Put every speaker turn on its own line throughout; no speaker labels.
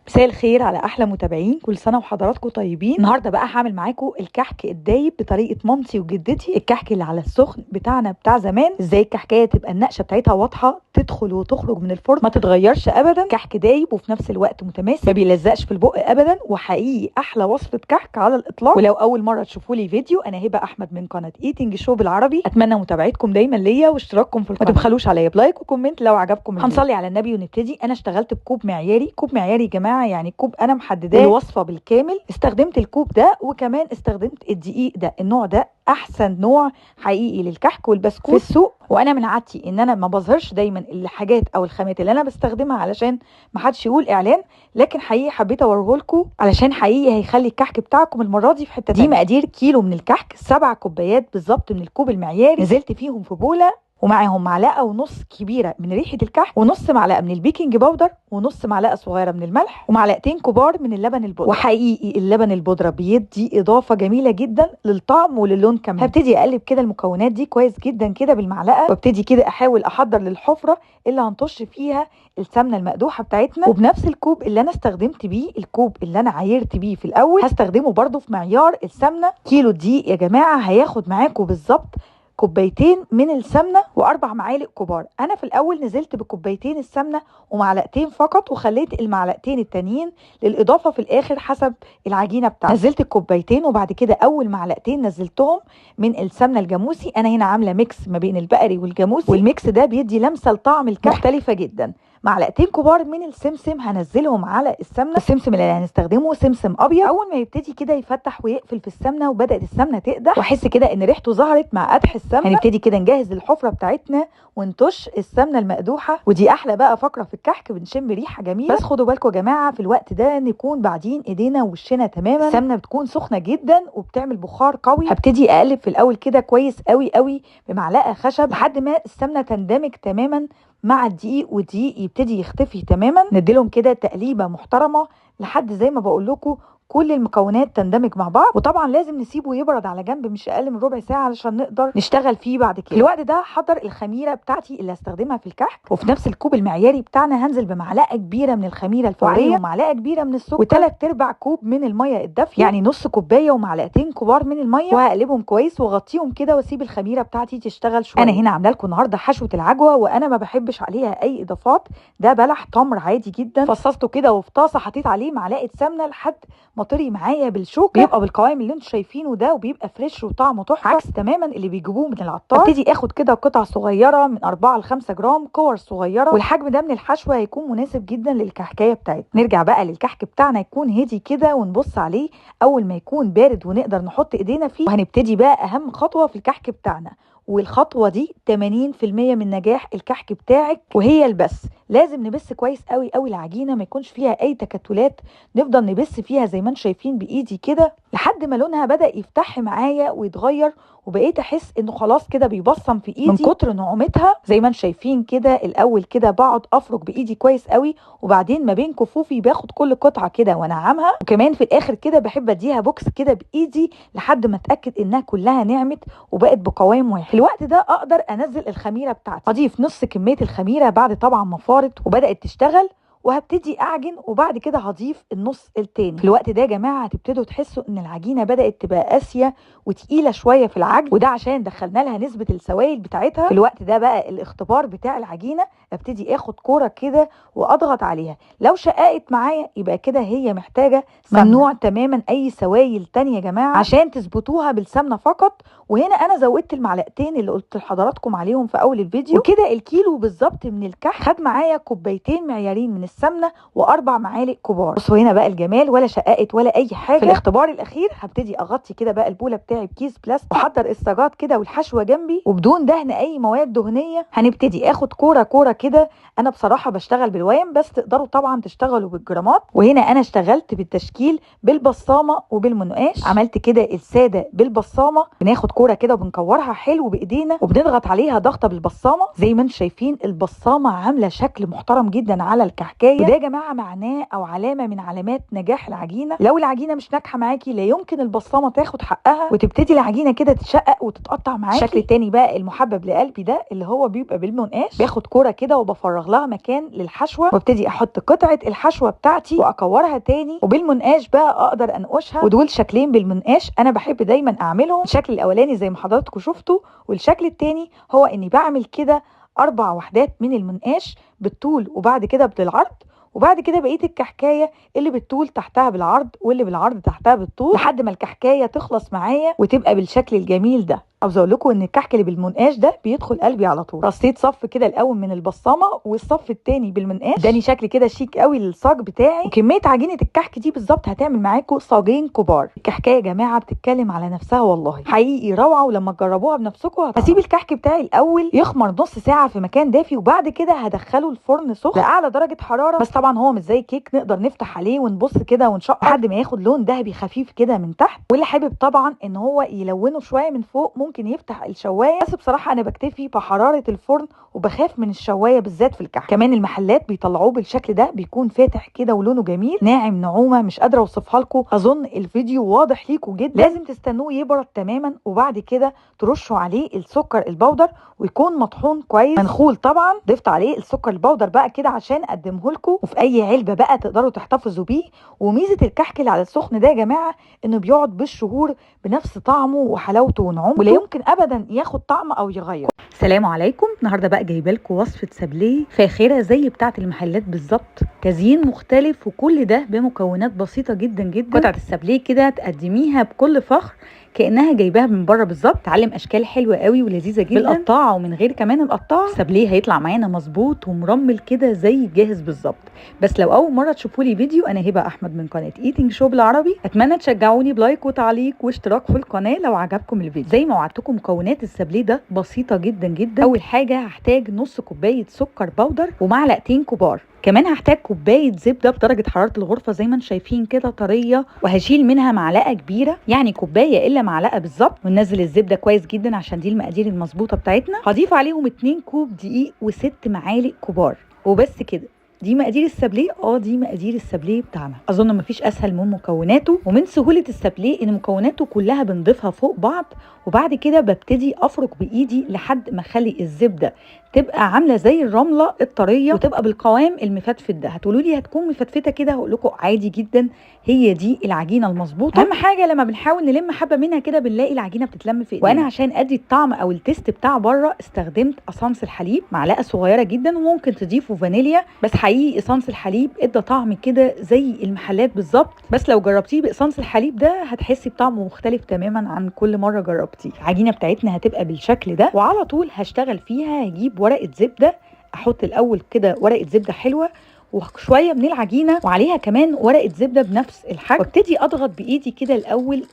مساء الخير على احلى متابعين، كل سنه وحضراتكم طيبين. النهارده بقى هعمل معاكم الكحك الدايب بطريقه مامتي وجدتي، الكحك اللي على السخن بتاعنا بتاع زمان. ازاي الكحكايه تبقى النقشه بتاعتها واضحه، تدخل وتخرج من الفرن ما تتغيرش ابدا، كحك دايب وفي نفس الوقت متماسك ما بيلزقش في البق ابدا، وحقيقي احلى وصفه كحك على الاطلاق. ولو اول مره تشوفوا لي فيديو، انا هبه احمد من قناه ايتنج شو بالعربي. اتمنى متابعتكم دايما ليا واشتراككم في القناه، ما تبخلوش عليا بلايك وكومنت لو عجبكم. هنصلي على النبي ونبتدي. انا اشتغلت بكوب معياري، كوب معياري يا جماعه يعني كوب انا محدداه الوصفه بالكامل. استخدمت الكوب ده وكمان استخدمت الدقيق ده، النوع ده احسن نوع حقيقي للكحك والبسكوت في السوق. وانا من عادتي ان انا ما بظهرش دايما الحاجات او الخامات اللي انا بستخدمها علشان ما حدش يقول اعلان، لكن حقيقي حبيت اوريه لكم علشان حقيقي هيخلي الكحك بتاعكم المره دي في حته تانية. دي مقادير كيلو من الكحك، 7 كوبايات بالظبط من الكوب المعياري، نزلت فيهم في بوله ومعاهم معلقه ونص كبيره من ريحه الكحك، ونص معلقه من البيكنج باودر، ونص معلقه صغيره من الملح، ومعلقتين كبار من اللبن البودره. وحقيقي اللبن البودره بيدي اضافه جميله جدا للطعم وللون كمان. هبتدي اقلب كده المكونات دي كويس جدا كده بالمعلقه، وابتدي كده احاول احضر للحفره اللي هنطش فيها السمنه المقدوحه بتاعتنا. وبنفس الكوب اللي انا استخدمت بيه، الكوب اللي انا عايرت بيه في الاول، هستخدمه برده في معيار السمنه. كيلو دقيق يا جماعه هياخد معاكم بالظبط كوبايتين من السمنه و4 معالق كبار. انا في الاول نزلت بكوبايتين السمنه ومعلقتين فقط، وخليت المعلقتين التانيين للاضافه في الاخر حسب العجينه بتاعتي. نزلت الكوبايتين وبعد كده اول معلقتين نزلتهم من السمنه الجاموسي. انا هنا عامله ميكس ما بين البقري والجاموسي، والميكس ده بيدي لمسه لطعم الكحك مختلفه جدا. معلقتين كبار من السمسم هنزلهم على السمنه. السمسم اللي هنستخدمه سمسم ابيض. اول ما يبتدي كده يفتح ويقفل في السمنه وبدات السمنه تقدح واحس كده ان ريحته ظهرت مع قدح السمنه، هنبتدي كده نجهز الحفره بتاعتنا ونطش السمنه المقدوحه. ودي احلى بقى فقره في الكحك، بنشم ريحه جميله. بس خدوا بالكم يا جماعه في الوقت ده نكون بعدين ايدينا ووشنا تماما. السمنه بتكون سخنه جدا وبتعمل بخار قوي. هبتدي اقلب في الاول كده كويس قوي قوي بمعلقه خشب لحد ما السمنه تندمج تماما مع الدقيق، والدقيق يبتدي يختفي تماما. نديلهم كده تقليبه محترمه لحد زي ما بقول لكم كل المكونات تندمج مع بعض. وطبعا لازم نسيبه يبرد على جنب مش اقل من ربع ساعه علشان نقدر نشتغل فيه بعد كده. في الوقت ده هحضر الخميره بتاعتي اللي هستخدمها في الكحك، وفي نفس الكوب المعياري بتاعنا هنزل بمعلقه كبيره من الخميره الفوريه ومعلقه كبيره من السكر و3/4 كوب من الميه الدافيه، يعني نص كوبايه ومعلقتين كبار من الميه، وهقلبهم كويس واغطيهم كده واسيب الخميره بتاعتي تشتغل شويه. انا هنا عامله لكم النهارده حشوه العجوه، وانا ما بحبش عليها اي اضافات، ده بلح تمر عادي جدا فصصته كده وفي طاسه حطيت عليه معلقه سمنه لحد ما طري معايا بالشوكه، بيبقى بالقوام اللي انتم شايفينه ده وبيبقى فريش وطعمه تحفه عكس تماما اللي بيجيبوه من العطار. ابتدي اخد كده قطع صغيره من 4 ل 5 جرام، كور صغيره، والحجم ده من الحشوه هيكون مناسب جدا للكحكايه بتاعتنا. نرجع بقى للكحك بتاعنا يكون هدي كده ونبص عليه اول ما يكون بارد ونقدر نحط ايدينا فيه. وهنبتدي بقى اهم خطوه في الكحك بتاعنا، والخطوه دي 80% من نجاح الكحك بتاعك، وهي البس. لازم نبس كويس قوي قوي العجينه، ما يكونش فيها اي تكتلات، نفضل نبس فيها زي ما انتم شايفين بايدي كده لحد ما لونها بدا يفتح معايا ويتغير، وبقيت احس انه خلاص كده بيبصم في ايدي من كتر نعومتها. زي ما انتم شايفين كده الاول كده بقعد افرك بايدي كويس قوي، وبعدين ما بين كفوفي باخد كل قطعه كده وانعمها، وكمان في الاخر كده بحب اديها بوكس كده بايدي لحد ما اتاكد انها كلها نعمت وبقت بقوام واحد. في الوقت ده اقدر انزل الخميره بتاعتي، اضيف نص كميه الخميره بعد طبعا ما فارت وبدات تشتغل، وهبتدي اعجن وبعد كده هضيف النص التاني. في الوقت ده يا جماعه هتبتدوا تحسوا ان العجينه بدات تبقى قاسيه وتقيله شويه في العجن، وده عشان دخلنا لها نسبه السوائل بتاعتها. في الوقت ده بقى الاختبار بتاع العجينه، ابتدي اخد كوره كده واضغط عليها. لو شققت معايا يبقى كده هي محتاجه سمنة. ممنوع تماما اي سوائل تانية يا جماعه عشان تظبطوها بالسمنه فقط. وهنا انا زودت المعلقتين اللي قلت لحضراتكم عليهم في اول الفيديو، وكده الكيلو بالظبط من الكحك خد معايا كوبايتين معيارين من السمنه و4 معالق كبار. بصوا هنا بقى الجمال، ولا شققت ولا اي حاجه. في الاختبار الاخير هبتدي اغطي كده بقى البوله بتاعي بكيس بلاستيك، واحضر السجات كده والحشوه جنبي وبدون دهن اي مواد دهنيه. هنبتدي اخد كوره كوره كده. انا بصراحه بشتغل بالويم، بس تقدروا طبعا تشتغلوا بالجرامات. وهنا انا اشتغلت بالتشكيل بالبصامه وبالمنقاش. عملت كده الساده بالبصامه، بناخد كوره كده وبنكورها حلو بايدينا وبنضغط عليها ضغطه بالبصامه. زي ما انتم شايفين البصامه عامله شكل محترم جدا على الكحك. الكحكايه، وده يا جماعه معناه او علامه من علامات نجاح العجينه. لو العجينه مش ناجحه معاكي لا يمكن البصامه تاخد حقها وتبتدي العجينه كده تتشقق وتتقطع معاكي. الشكل التاني بقى المحبب لقلبي ده اللي هو بيبقى بالمنقاش، باخد كوره كده وبفرغ لها مكان للحشوه وابتدي احط قطعه الحشوه بتاعتي واكورها تاني، وبالمنقاش بقى اقدر انقشها. ودول شكلين بالمنقاش انا بحب دايما اعملهم. الشكل الاولاني زي ما حضراتكم شفتوا، والشكل التاني هو اني بعمل كده 4 وحدات من المنقاش بالطول وبعد كده بالعرض، وبعد كده بقيه الكحكايه اللي بالطول تحتها بالعرض واللي بالعرض تحتها بالطول لحد ما الكحكايه تخلص معايا وتبقى بالشكل الجميل ده. عاوز اقول لكم ان الكحك اللي بالمنقاش ده بيدخل قلبي على طول. رصيت صف كده الاول من البصامه والصف التاني بالمنقاش، اداني شكل كده شيك قوي للصاج بتاعي. وكميه عجينه الكحك دي بالظبط هتعمل معاكم صاجين كبار. الكحكايه يا جماعه بتتكلم على نفسها والله حقيقي روعه، ولما تجربوها بنفسكم هسيب الكحك بتاعي الاول يخمر نص ساعه في مكان دافي، وبعد كده هدخله الفرن سخن لاعلى درجه حراره. بس طبعا هو مش زي كيك نقدر نفتح عليه ونبص كده ونشق لحد ما ياخد لون ذهبي خفيف كده من تحت. واللي حابب طبعا ان هو يلونه شويه من فوق ممكن يفتح الشوايه، بس بصراحه انا بكتفي بحراره الفرن وبخاف من الشوايه بالذات في الكحك. كمان المحلات بيطلعوه بالشكل ده بيكون فاتح كده ولونه جميل ناعم نعومه مش قادره اوصفها لكم. اظن الفيديو واضح ليكم جدا. لازم تستنوه يبرد تماما وبعد كده ترشوا عليه السكر البودر ويكون مطحون كويس منخول. طبعا ضفت عليه السكر البودر بقى كده عشان اقدمه لكم، وفي اي علبه بقى تقدروا تحتفظوا بيه. وميزه الكحك اللي على السخن ده يا جماعه انه بيقعد بالشهور بنفس طعمه وحلاوته ونعومته، ولا يمكن ابدا ياخد طعم او يغير. السلام عليكم. النهارده بقى جايبه لكم وصفه سابليه فاخره زي بتاعه المحلات بالظبط، تزيين مختلف وكل ده بمكونات بسيطه جدا جدا. قطعه السابليه كده تقدميها بكل فخر كانها جايباها من بره بالظبط. تعلم اشكال حلوه قوي ولذيذه جدا بالقطاعه ومن غير كمان القطاعه. السابليه هيطلع معانا مظبوط ومرمل كده زي الجاهز بالظبط. بس لو اول مره تشوفوا لي فيديو، انا هبه احمد من قناه ايتنج شو بالعربي. اتمنى تشجعوني بلايك وتعليق واشتراك في القناه لو عجبكم الفيديو. زي ما وعدتكم مكونات السابليه ده بسيطه جدا جدا. اول حاجه هحتاج نص كوبايه سكر بودر ومعلقتين كبار. كمان هحتاج كوبايه زبده بدرجه حراره الغرفه زي ما انتم شايفين كده طريه، وهشيل منها معلقه كبيره يعني كوبايه الا معلقه بالظبط. وننزل الزبده كويس جدا عشان دي المقادير المظبوطه بتاعتنا. هضيف عليهم 2 كوب دقيق و6 معالق كبار وبس كده. دي مقادير السابليه. دي مقادير السابليه بتاعنا. اظن مفيش اسهل من مكوناته ومن سهوله السابليه ان مكوناته كلها بنضيفها فوق بعض، وبعد كده ببتدي افرك بايدي لحد ما اخلي الزبده تبقى عامله زي الرمله الطريه وتبقى بالقوام المفتفت ده. هتقولوا لي هتكون مفتفته كده، هقول لكم عادي جدا، هي دي العجينه المظبوطه. اهم حاجه لما بنحاول نلم حبه منها كده بنلاقي العجينه بتتلم في ايدينا. وانا عشان ادي الطعم او التيست بتاع بره استخدمت اسانس الحليب معلقه صغيره جدا، وممكن تضيفوا فانيليا، بس حقيقي اسانس الحليب ادى طعم كده زي المحلات بالظبط. بس لو جربتيه باسانس الحليب ده هتحسي بطعمه مختلف تماما عن كل مره جربتيه. العجينه بتاعتنا هتبقى بالشكل ده، وعلى طول هشتغل فيها. هجيب ورقه زبده، احط الاول كده ورقه زبده حلوه وشويه من العجينه وعليها كمان ورقه زبده بنفس الحجم، وابتدي اضغط بايدي كده الاول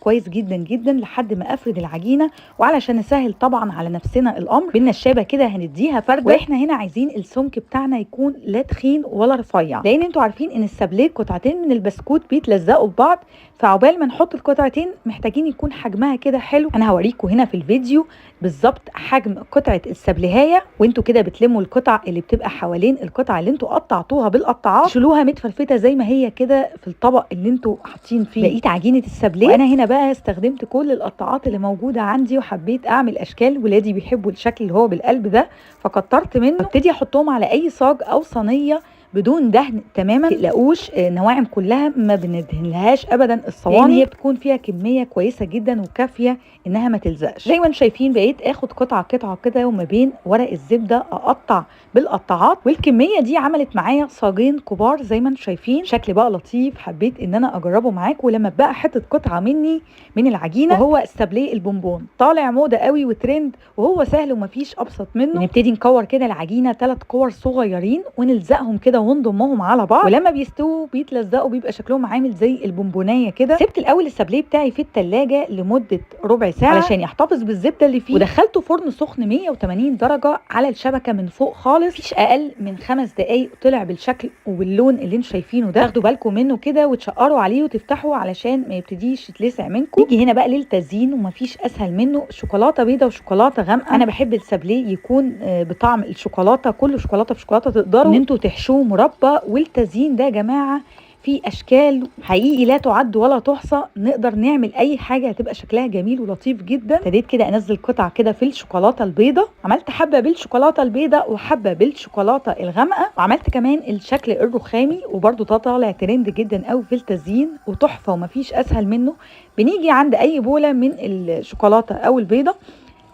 كويس جدا جدا لحد ما افرد العجينه. وعلشان نسهل طبعا على نفسنا الامر بالنشابه كده هنديها فرده. واحنا هنا عايزين السمك بتاعنا يكون لا تخين ولا رفيع، لان انتوا عارفين ان السابليه قطعتين من البسكوت بيتلزقوا ببعض، فعقبال ما نحط القطعتين محتاجين يكون حجمها كده حلو. انا هوريكم هنا في الفيديو بالظبط حجم قطعه السابليهايه، وانتوا كده بتلموا القطع اللي بتبقى حوالين القطعه اللي انتوا قطعتوها بالقطاعات، تشيلوها متفلفته زي ما هي كده في الطبق اللي انتوا حاطين فيه بقيه عجينه السابليه. وانا هنا بقى استخدمت كل القطاعات اللي موجوده عندي، وحبيت اعمل اشكال. ولادي بيحبوا الشكل اللي هو بالقلب ده فكترت منه. ابتدي احطهم على اي صاج او صينيه بدون دهن تماما. تقلقوش النواعم كلها ما بندهنلهاش ابدا الصواني، لان هي بتكون فيها كميه كويسه جدا وكافيه انها ما تلزقش. زي ما انتم شايفين بقيت اخد قطعه قطعه كده، وما بين ورق الزبده اقطع بالقطاعات، والكميه دي عملت معايا صاجين كبار زي ما انتم شايفين. شكل بقى لطيف، حبيت ان انا اجربه معاكم. ولما بقى حته قطعه مني من العجينه، وهو السابليه البونبون طالع موضه قوي وترند وهو سهل ومفيش ابسط منه. نبتدي نكور كده العجينه 3 كور صغيرين ونلزقهم كده ونضمهم على بعض، ولما بيستووا بيتلزقوا بيبقى شكلهم عامل زي البونبونايه كده. سبت الاول السابليه بتاعي في التلاجة لمده ربع ساعه علشان يحتفظ بالزبده اللي فيه، ودخلته فرن سخن 180 درجه على الشبكه من فوق خالص، مفيش اقل من 5 دقايق. طلع بالشكل وباللون اللي انتم شايفينه ده. تاخدوا بالكم منه كده وتشقروا عليه وتفتحوا علشان ما يبتديش يتلسع منكم. نيجي هنا بقى للتزيين، ومفيش اسهل منه شوكولاته بيضه وشوكولاته غامقه. انا بحب السابليه يكون بطعم الشوكولاته، كله شوكولاته في شوكولاته. تقدروا ان انتوا تحشوه المربى والتزيين ده يا جماعه في اشكال حقيقي لا تعد ولا تحصى، نقدر نعمل اي حاجه هتبقى شكلها جميل ولطيف جدا. ابتديت كده انزل قطع كده في الشوكولاته البيضاء، عملت حبه بالشوكولاته البيضاء وحبه بالشوكولاته الغامقه، وعملت كمان الشكل الرخامي وبرده ده طالع ترند جدا قوي في التزيين وتحفه ومفيش اسهل منه. بنيجي عند اي بوله من الشوكولاته او البيضه،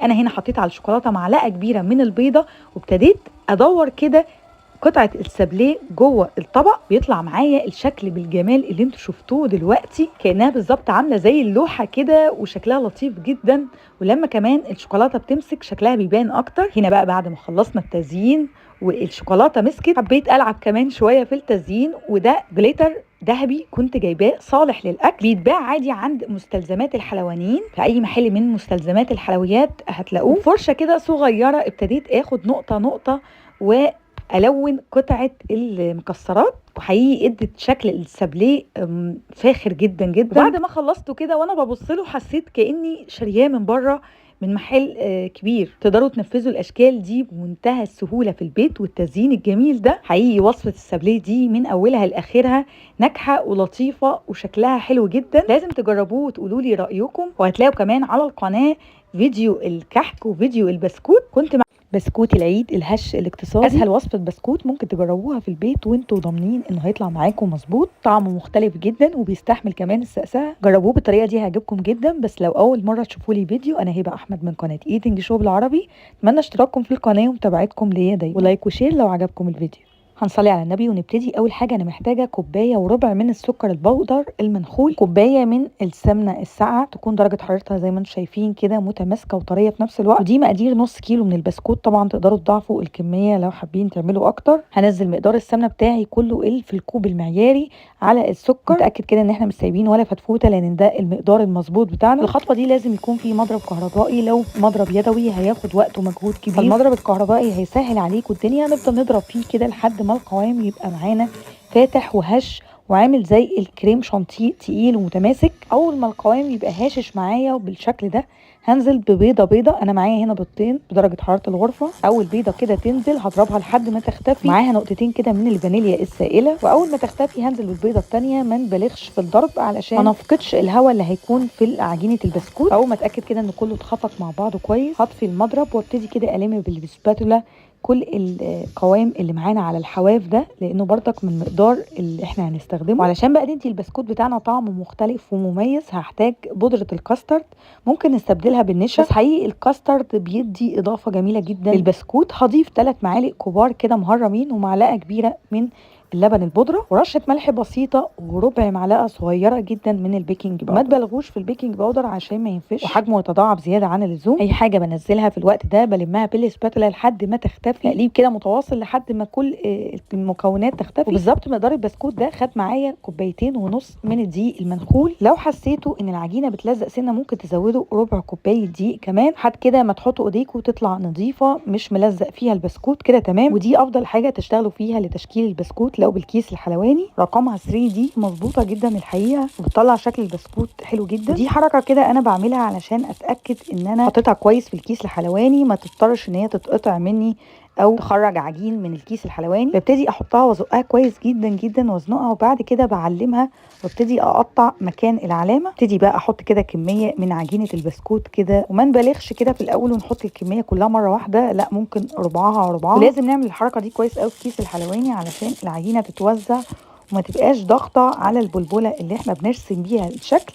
انا هنا حطيت على الشوكولاته معلقه كبيره من البيضه، وابتديت ادور كده قطعه السابليه جوه الطبق، بيطلع معايا الشكل بالجمال اللي انتوا شفتوه دلوقتي، كانها بالظبط عامله زي اللوحه كده وشكلها لطيف جدا. ولما كمان الشوكولاته بتمسك شكلها بيبان اكتر. هنا بقى بعد ما خلصنا التزيين والشوكولاته مسكت، حبيت العب كمان شويه في التزيين، وده جليتر ذهبي كنت جايباه صالح للاكل، بيتباع عادي عند مستلزمات الحلوانيين، في اي محل من مستلزمات الحلويات هتلاقوه. فرشه كده صغيره ابتديت اخد نقطه نقطه والون قطعه المكسرات، وحقيقي ادت شكل السابليه فاخر جدا جدا. بعد ما خلصته كده وانا ببص له حسيت كاني شارياه من بره من محل كبير. تقدروا تنفذوا الاشكال دي بمنتهى السهوله في البيت والتزيين الجميل ده. حقيقي وصفه السابليه دي من اولها لاخرها ناجحه ولطيفه وشكلها حلو جدا، لازم تجربوه وتقولوا لي رايكم. وهتلاقوا كمان على القناه فيديو الكحك وفيديو البسكوت، كنت مع بسكوت العيد الهش الاقتصادي، اسهل وصفه بسكوت ممكن تجربوها في البيت وانتوا ضامنين انه هيطلع معاكم مظبوط، طعمه مختلف جدا وبيستحمل كمان السقسقه. جربوه بالطريقه دي هيعجبكم جدا. بس لو اول مره تشوفوا لي فيديو، انا هبه احمد من قناه ايتنج شو بالعربي، اتمنى اشتراككم في القناه ومتابعتكم ليا دايما، ولايك وشير لو عجبكم الفيديو. هنصلي على النبي ونبتدي. اول حاجه انا محتاجه كوبايه وربع من السكر البودر المنخول، كوبايه من السمنه الساقعه تكون درجه حرارتها زي ما انتم شايفين كده متماسكه وطريه في نفس الوقت، ودي مقادير نص كيلو من البسكوت. طبعا تقدروا تضاعفوا الكميه لو حابين تعملوا اكتر. هنزل مقدار السمنه بتاعي كله في الكوب المعياري على السكر، متاكد كده ان احنا مش سايبين ولا فتفوته لان ده المقدار المظبوط بتاعنا. الخطوه دي لازم يكون في مضرب كهربائي، لو مضرب يدوي هياخد وقت ومجهود كبير، فالمضرب الكهربائي هيسهل عليكم الدنيا. هنفضل نضرب فيه كده لحد ما القوام يبقى معانا فاتح وهش وعامل زي الكريم شانتيه تقيل ومتماسك. اول ما القوام يبقى هاشش معايا وبالشكل ده هنزل ببيضه. انا معايا هنا بيضتين بدرجه حراره الغرفه. اول بيضه كده تنزل هضربها لحد ما تختفي، معاها نقطتين كده من الفانيليا السائله، واول ما تختفي هنزل بالبيضه الثانيه. ما نبالغش في الضرب علشان ما نفقدش الهواء اللي هيكون في عجينه البسكوت. اول ما اتاكد كده ان كله اتخفق مع بعضه كويس هطفي المضرب وابتدي كده الم بالسباتولا كل القوام اللي معانا على الحواف ده، لانه برضك من مقدار اللي احنا هنستخدمه. وعلشان بقى ندي البسكوت بتاعنا طعمه مختلف ومميز هحتاج بودره الكاسترد، ممكن نستبدلها بالنشا، بس حقيقي الكاسترد بيدي اضافه جميله جدا للبسكوت. هضيف 3 معالق كبار كده مهرمين ومعلقه كبيره من اللبن البودره ورشه ملح بسيطه وربع معلقه صغيره جدا من البيكنج باودر. ما تبالغوش في البيكنج باودر عشان ما ينفش وحجمه يتضاعف زياده عن اللزوم. اي حاجه بنزلها في الوقت ده بلمها بالسباتولا لحد ما تختفي، تقليب كده متواصل لحد ما كل المكونات تختفي. وبالظبط مقدار البسكوت ده خد معايا 2.5 كوباية من الدقيق المنخول. لو حسيتوا ان العجينه بتلزق سنه ممكن تزودوا ربع كوبايه دقيق كمان، لحد كده ما تحطوا ايديكم تطلع نظيفه مش ملزق فيها البسكوت كده تمام. ودي افضل حاجه تشتغلوا فيها لتشكيل البسكوت. لو بالكيس الحلواني رقمها 3 دي مظبوطه جدا الحقيقه وبتطلع شكل البسكوت حلو جدا. ودي حركه كده انا بعملها علشان اتاكد ان انا حطيتها كويس في الكيس الحلواني، ما تضطرش ان هي تتقطع مني او تخرج عجين من الكيس الحلواني. ببتدي احطها وازقها كويس جدا جدا وازنقها، وبعد كده بعلمها وابتدي اقطع مكان العلامه. ابتدي بقى احط كده كميه من عجينه البسكوت كده، وما نبالغش كده في الاول ونحط الكميه كلها مره واحده، لا ممكن ربعها. ولازم نعمل الحركه دي كويس قوي في كيس الحلواني علشان العجينه تتوزع وما تبقاش ضغطه على البلبله اللي احنا بنرسم بيها الشكل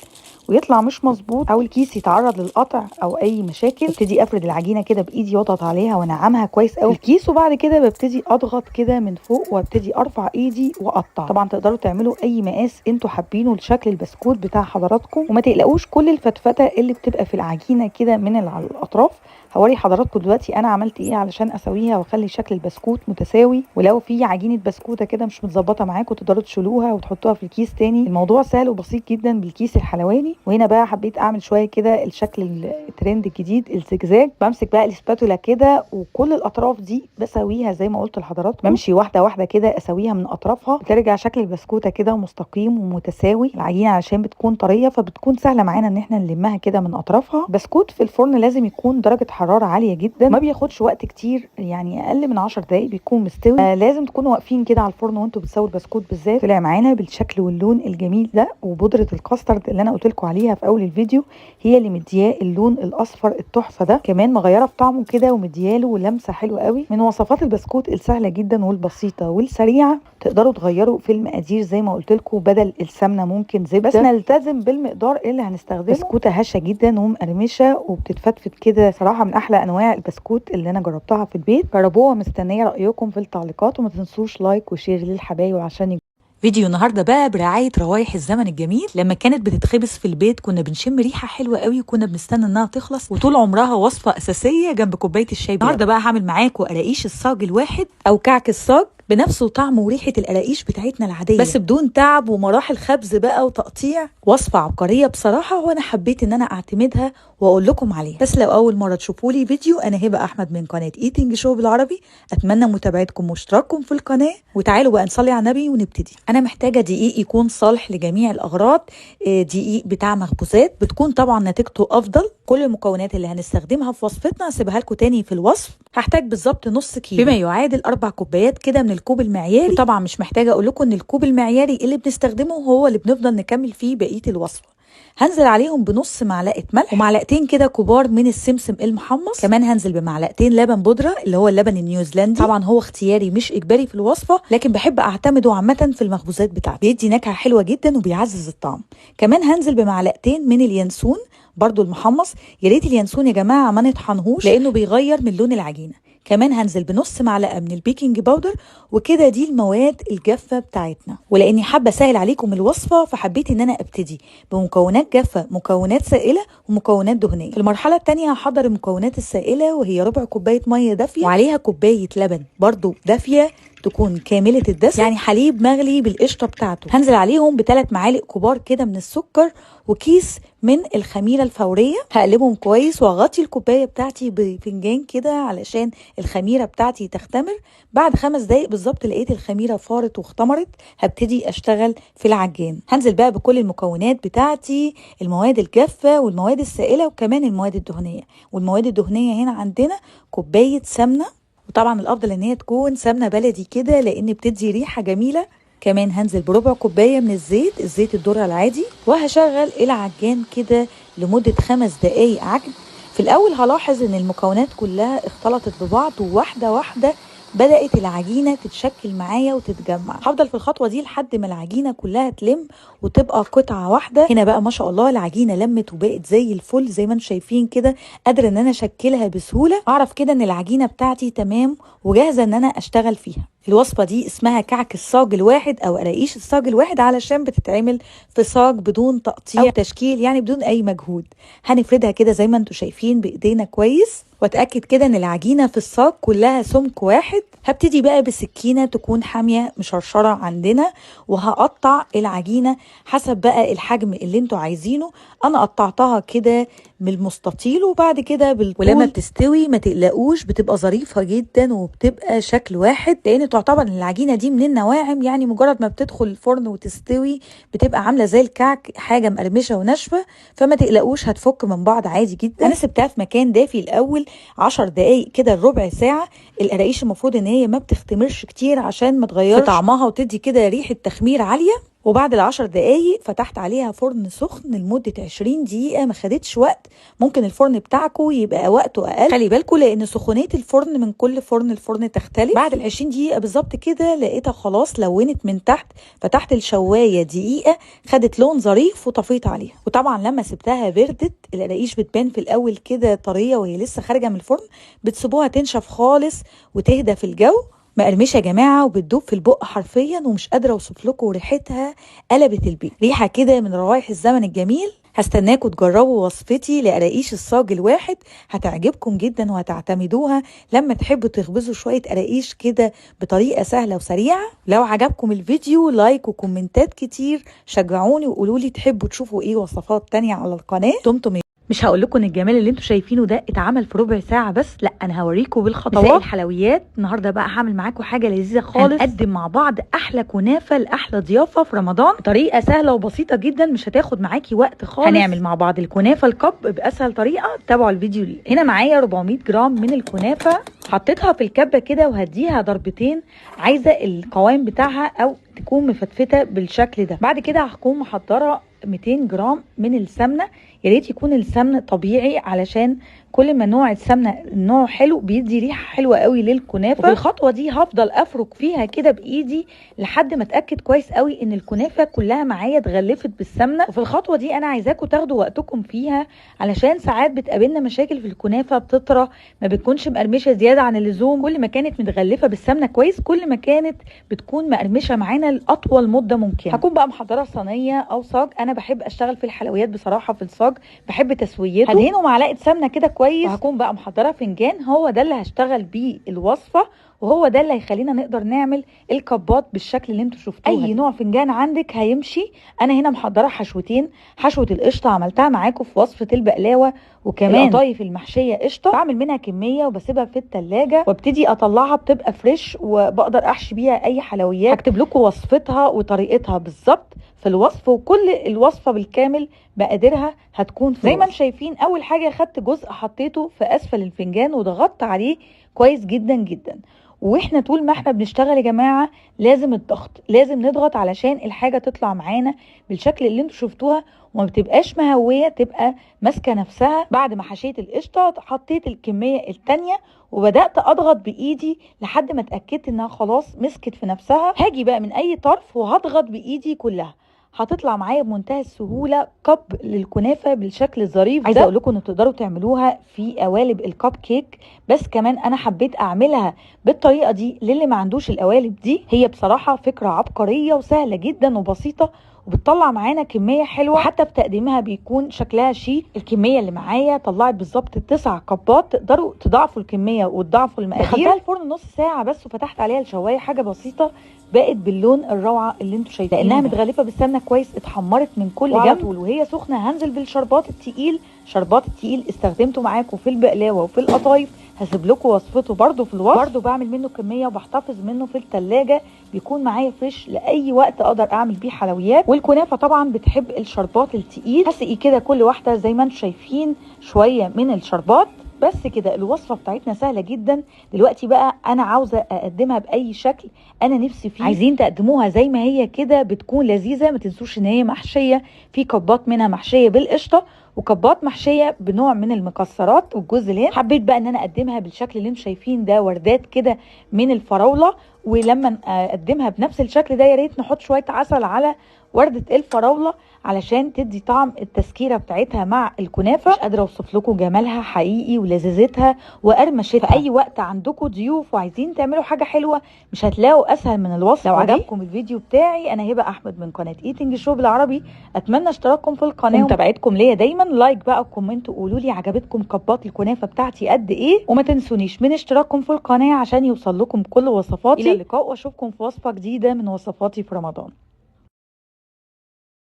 ويطلع مش مظبوط او الكيس يتعرض للقطع او اي مشاكل. ببتدي افرد العجينه كده بايدي واضغط عليها وانعمها كويس قوي في الكيس، وبعد كده ببتدي اضغط كده من فوق وابتدي ارفع ايدي واقطع. طبعا تقدروا تعملوا اي مقاس انتوا حابينه لشكل البسكوت بتاع حضراتكم، وما تقلقوش كل الفتفته اللي بتبقى في العجينه كده من الاطراف هوري حضراتكم دلوقتي انا عملت ايه علشان اسويها واخلي شكل البسكوت متساوي. ولو في عجينه بسكوته كده مش متظبطه معاكم تقدروا تشيلوها وتحطوها في الكيس تاني. الموضوع سهل وبسيط جدا بالكيس الحلواني. وهنا بقى حبيت اعمل شويه كده الشكل الترند الجديد الزجزاج. بمسك بقى الاسباتولا كده وكل الاطراف دي بسويها زي ما قلت لحضراتكم، بمشي واحده واحده كده اسويها من اطرافها، بترجع شكل البسكوته كده مستقيم ومتساوي. العجينه عشان بتكون طريه فبتكون سهله معانا ان احنا نلمها كده من اطرافها. بسكوت في الفرن لازم يكون درجه حراره عاليه جدا، ما بياخدش وقت كتير، يعني اقل من 10 دقايق بيكون مستوي. لازم تكونوا واقفين كده على الفرن وانتوا بتسووا البسكوت بالذات. طلع معانا بالشكل واللون الجميل ده، وبودره الكاسترد اللي انا قلت لكم عليها في اول الفيديو هي اللي مدياه اللون الاصفر التحفه ده، كمان مغيره في طعمه كده ومدياله لمسه حلوه قوي. من وصفات البسكوت السهله جدا والبسيطه والسريعه، تقدروا تغيروا في المقادير زي ما قلت لكم، بدل السمنه ممكن زبده، بس نلتزم بالمقدار اللي هنستخدمه. بسكوته هشه جدا ومقرمشه وبتتفتفت كده، صراحه من احلى انواع البسكوت اللي انا جربتها في البيت. جربوها، مستنيه رايكم في التعليقات، وما تنسوش لايك وشير للحبايب عشان
فيديو النهارده بقى برعايه روايح الزمن الجميل. لما كانت بتتخبز في البيت كنا بنشم ريحه حلوه قوي، وكنا بنستنى انها تخلص، وطول عمرها وصفه اساسيه جنب كوبايه الشاي. النهارده بقى هعمل معاكم قراقيش الصاج الواحد او كعك الصاج بنفس وطعم وريحه القراقيش بتاعتنا العاديه، بس بدون تعب ومراحل خبز بقى وتقطيع. وصفه عبقريه بصراحه، وانا حبيت ان انا اعتمدها واقول لكم عليها. بس لو اول مره تشوفوا لي فيديو، انا هبه احمد من قناه ايتنج شو بالعربي. اتمنى متابعتكم واشتراككم في القناه، وتعالوا بقى نصلي على النبي ونبتدي. انا محتاجه دقيق يكون صالح لجميع الاغراض، دقيق بتاع مخبوزات، بتكون طبعا نتيجته افضل. كل المكونات اللي هنستخدمها في وصفتنا هسيبها لكم تاني في الوصف. هحتاج بالظبط نص كيلو، بما يعادل 4 كوبايات كده من الكوب المعياري. وطبعا مش محتاجه اقول لكم ان الكوب المعياري اللي بنستخدمه هو اللي بنفضل نكمل فيه بقيه الوصفه. هنزل عليهم بنص معلقه ملح ومعلقتين كده كبار من السمسم المحمص. كمان هنزل بمعلقتين لبن بودره اللي هو اللبن النيوزيلندي، طبعا هو اختياري مش اجباري في الوصفه، لكن بحب اعتمده عامه في المخبوزات بتاعتي، بيدي نكهه حلوه جدا وبيعزز الطعم. كمان هنزل بمعلقتين من اليانسون برضو المحمص. يا ريت اليانسون يا جماعه ما نطحنهوش لانه بيغير من لون العجينه. كمان هنزل بنص معلقه من البيكنج باودر. وكده دي المواد الجافه بتاعتنا، ولاني حابه اسهل عليكم الوصفه فحبيت ان انا ابتدي بمكونات جافه، مكونات سائله ومكونات دهنيه. في المرحله الثانيه هحضر المكونات السائله، وهي ربع كوبايه ميه دافيه وعليها كوبايه لبن برضو دافيه تكون كامله الدسم، يعني حليب مغلي بالقشطه بتاعته. هنزل عليهم ب3 معالق كبار كده من السكر، وكيس من الخميره الفوريه. هقلبهم كويس واغطي الكوبايه بتاعتي بفنجان كده علشان الخميره بتاعتي تختمر. بعد 5 دقايق بالظبط لقيت الخميره فارت واختمرت، هبتدي اشتغل في العجان. هنزل بقى بكل المكونات بتاعتي، المواد الجافه والمواد السائله وكمان المواد الدهنيه. والمواد الدهنيه هنا عندنا كوبايه سمنه، وطبعا الافضل ان هي تكون سمنه بلدي كده لان بتدي ريحه جميله. كمان هنزل بربع كوبايه من الزيت الذره العادي، وهشغل العجان كده لمده 5 دقايق عجن. في الاول هلاحظ ان المكونات كلها اختلطت ببعض، وواحده واحده بدأت العجينة تتشكل معايا وتتجمع. هفضل في الخطوة دي لحد ما العجينة كلها تلم وتبقى قطعة واحدة. هنا بقى ما شاء الله العجينة لمت وبقت زي الفل زي ما انتم شايفين كده، قادرة ان انا اشكلها بسهولة. اعرف كده ان العجينة بتاعتي تمام وجاهزة ان انا اشتغل فيها. الوصفة دي اسمها كعك الصاج الواحد او قراقيش الصاج الواحد، علشان بتتعمل في صاج بدون تقطيع او تشكيل، يعني بدون اي مجهود. هنفردها كده زي ما انتم شايفين بايدينا كويس، واتاكد كده ان العجينه في الصاج كلها سمك واحد. هبتدي بقى بسكينه تكون حاميه مشرشره عندنا، وهقطع العجينه حسب بقى الحجم اللي انتوا عايزينه. انا قطعتها كده من المستطيل وبعد كده بالطول، ولما بتستوي ما تقلقوش بتبقى ظريفه جدا وبتبقى شكل واحد، لان تعتبر العجينه دي من النواعم، يعني مجرد ما بتدخل الفرن وتستوي بتبقى عامله زي الكعك، حاجه مقرمشه وناشفه، فما تقلقوش هتفك من بعض عادي جدا. انا سبتها في مكان دافي الاول 10 دقايق كده ربع ساعه. القراقيش المفروض ان هي ما بتختمرش كتير عشان ما تغيرش في طعمها وتدي كده ريحه تخمير عاليه. وبعد ال10 دقايق فتحت عليها فرن سخن لمده 20 دقيقه، ما خدتش وقت. ممكن الفرن بتاعكم يبقى وقته اقل، خلي بالكم لان سخونيه الفرن من كل فرن لفرن تختلف. بعد ال20 دقيقه بالظبط كده لقيتها خلاص لونت من تحت، فتحت الشوايه دقيقه خدت لون ظريف وطفيت عليها. وطبعا لما سبتها بردت، القراقيش بتبان في الاول كده طريه وهي لسه خارجه من الفرن، بتسيبوها تنشف خالص وتهدى في الجو. مقرمشه يا جماعه وبتدوب في البق حرفيا، ومش قادره اوصف لكم ريحتها قلبت البيت، ريحه كده من روايح الزمن الجميل. هستناكم تجربوا وصفتي لقراقيش الصاج الواحد، هتعجبكم جدا وهتعتمدوها لما تحبوا تخبزوا شويه قراقيش كده بطريقه سهله وسريعه. لو عجبكم الفيديو لايك وكومنتات كتير، شجعوني وقولوا لي تحبوا تشوفوا ايه وصفات تانية على القناه. دمتم
مش هقول لكم ان الجمال اللي انتوا شايفينه ده اتعمل في ربع ساعه بس، لا انا هوريكم بالخطوات. مساء الحلويات، النهارده بقى هعمل معاكم حاجه لذيذه خالص، هنقدم مع بعض احلى كنافه لاحلى ضيافه في رمضان بطريقه سهله وبسيطه جدا، مش هتاخد معاكي وقت خالص. هنعمل مع بعض الكنافه الكب باسهل طريقه، تابعوا الفيديو ليه. هنا معايا 400 جرام من الكنافه، حطيتها في الكبه كده وهديها ضربتين، عايزه القوام بتاعها او تكون مفتفته بالشكل ده. بعد كده هكون محضره 200 جرام من السمنه، يا ريت يكون السمن طبيعي علشان كل ما نوع السمنه النوع حلو بيدي ريحه حلوه قوي للكنافه. وفي الخطوه دي هفضل افرك فيها كده بايدي لحد ما اتاكد كويس قوي ان الكنافه كلها معايا اتغلفت بالسمنه. وفي الخطوه دي انا عايزاكم تاخدوا وقتكم فيها، علشان ساعات بتقابلنا مشاكل في الكنافه، بتطرى ما بتكونش مقرمشه زياده عن اللزوم. كل ما كانت متغلفه بالسمنه كويس كل ما كانت بتكون مقرمشه معانا لاطول مده ممكنه. هكون بقى محضره صينيه او صاج، انا بحب اشتغل في الحلويات بصراحه في الصاج، بحب تسويته. هدهنه معلقه سمنه كده كويس، وهكون بقى محضره فنجان، هو ده اللي هشتغل بيه الوصفه، وهو ده اللي هيخلينا نقدر نعمل الكبات بالشكل اللي انتوا شفتوه. اي نوع فنجان عندك هيمشي. انا هنا محضره حشوتين، حشوه القشطه عملتها معاكم في وصفه البقلاوه، وكمان القطايف المحشيه قشطه بعمل منها كميه وبسيبها في التلاجة، وابتدي اطلعها بتبقى فريش وبقدر احشي بيها اي حلويات. هكتب لكم وصفتها وطريقتها بالظبط في الوصف، وكل الوصفه بالكامل مقاديرها هتكون زي ما انتم شايفين. اول حاجه خدت جزء حطيته في اسفل الفنجان وضغطت عليه كويس جدا جدا. واحنا طول ما احنا بنشتغل يا جماعه لازم الضغط، لازم نضغط علشان الحاجه تطلع معانا بالشكل اللي انتوا شفتوها وما بتبقاش مهويه، تبقى ماسكه نفسها. بعد ما حشيت القشطه حطيت الكميه التانيه وبدات اضغط بايدي لحد ما اتاكدت انها خلاص مسكت في نفسها. هاجي بقى من اي طرف وهضغط بايدي كلها، هتطلع معايا بمنتهى السهوله كب للكنافه بالشكل الظريف ده. عايزه اقول لكم ان تقدروا تعملوها في قوالب الكب كيك، بس كمان انا حبيت اعملها بالطريقه دي للي ما عندوش القوالب دي. هي بصراحه فكره عبقريه وسهله جدا وبسيطه، وبتطلع معانا كميه حلوه، حتى في تقديمها بيكون شكلها شيك. الكميه اللي معايا طلعت بالظبط 9 كبات، تقدروا تضاعفوا الكميه وتضاعفوا المقادير. دخلتها الفرن نص ساعه بس وفتحت عليها الشوايه، حاجه بسيطه بقت باللون الروعه اللي انتوا شايفينه، لانها متغلفه بالسمنه كويس، اتحمرت من كل جنب. وهي سخنه هنزل بالشربات التقيل، شربات التقيل استخدمته معاكم في البقلاوه وفي القطايف، هسيب لكم وصفته برده في الوصف. برده بعمل منه كميه وبحتفظ منه في الثلاجه، بيكون معايا فريش لاي وقت اقدر اعمل بيه حلويات. والكنافه طبعا بتحب الشربات التقيل، هسقي كده كل واحده زي ما انتم شايفين شويه من الشربات. بس كده الوصفه بتاعتنا سهله جدا. دلوقتي بقى انا عاوزه اقدمها باي شكل انا نفسي فيه. عايزين تقدموها زي ما هي كده بتكون لذيذه، ما تنسوش ان هي محشيه، في كبات منها محشيه بالقشطه وكبات محشيه بنوع من المكسرات والجوز الهند. حبيت بقى ان انا اقدمها بالشكل اللي انتم شايفين ده، وردات كده من الفراوله. ولما اقدمها بنفس الشكل ده يا ريت نحط شويه عسل على ورده الفراوله علشان تدي طعم التسكيره بتاعتها مع الكنافه. مش قادره اوصف لكم جمالها حقيقي ولذاذتها وقرمشتها. في اي وقت عندكم ضيوف وعايزين تعملوا حاجه حلوه مش هتلاقوا اسهل من الوصفه. لو عجبكم الفيديو بتاعي، انا هبه احمد من قناه ايتنج شو بالعربي، اتمنى اشتراككم في القناه ومتابعتكم ليا دايما. لايك بقى وكومنت وقولوا لي عجبتكم كبات الكنافه بتاعتي قد ايه، وما تنسونيش من اشتراككم في القناه عشان يوصل لكم كل وصفاتي. الى اللقاء واشوفكم في وصفه جديده من وصفاتي في رمضان.